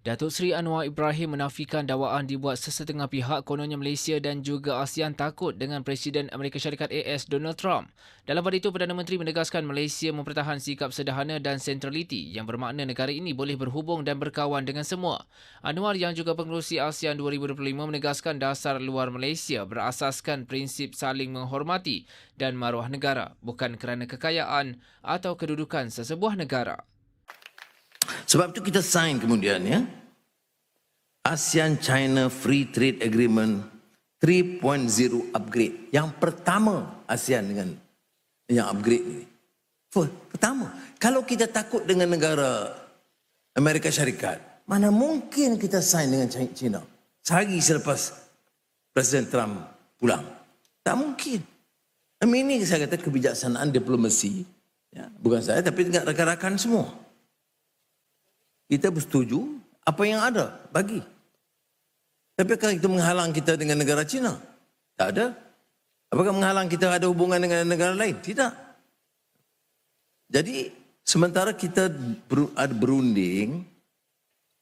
Datuk Seri Anwar Ibrahim menafikan dakwaan dibuat sesetengah pihak kononnya Malaysia dan juga ASEAN takut dengan Presiden Amerika Syarikat AS Donald Trump. Dalam pada itu, Perdana Menteri menegaskan Malaysia mempertahan sikap sederhana dan sentraliti yang bermakna negara ini boleh berhubung dan berkawan dengan semua. Anwar yang juga pengerusi ASEAN 2025 menegaskan dasar luar Malaysia berasaskan prinsip saling menghormati dan maruah negara, bukan kerana kekayaan atau kedudukan sesebuah negara. Sebab itu kita sign kemudian ya ASEAN-China Free Trade Agreement 3.0 upgrade. Yang pertama ASEAN dengan yang upgrade ini. Pertama, kalau kita takut dengan negara Amerika Syarikat, mana mungkin kita sign dengan China sehari selepas Presiden Trump pulang? Tak mungkin. Ini saya kata kebijaksanaan diplomasi, ya, bukan saya tapi dengan rakan-rakan semua. Kita bersetuju apa yang ada, bagi. Tapi apakah itu menghalang kita dengan negara China? Tak ada. Apakah menghalang kita ada hubungan dengan negara lain? Tidak. Jadi, sementara kita berunding,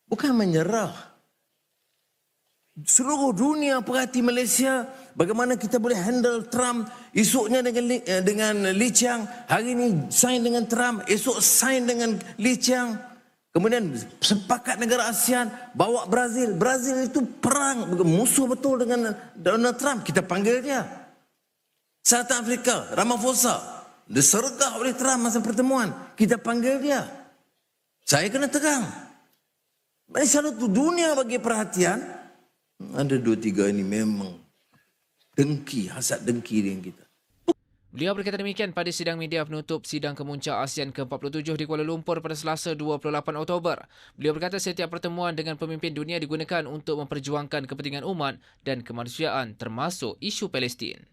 bukan menyerah. Seluruh dunia perhati Malaysia, bagaimana kita boleh handle Trump, esoknya dengan Lee Chiang, hari ini sign dengan Trump, esok sign dengan Lee Chiang. Kemudian sepakat negara ASEAN bawa Brazil. Brazil itu perang, musuh betul dengan Donald Trump. Kita panggil dia. South Africa, Ramaphosa, disergah oleh Trump masa pertemuan. Kita panggil dia. Saya kena tegang. Malaysia itu dunia bagi perhatian. Ada 2-3 ini memang dengki, hasad dengki dengan kita. Beliau berkata demikian pada sidang media penutup sidang kemuncak ASEAN ke-47 di Kuala Lumpur pada Selasa 28 Oktober. Beliau berkata setiap pertemuan dengan pemimpin dunia digunakan untuk memperjuangkan kepentingan umat dan kemanusiaan termasuk isu Palestin.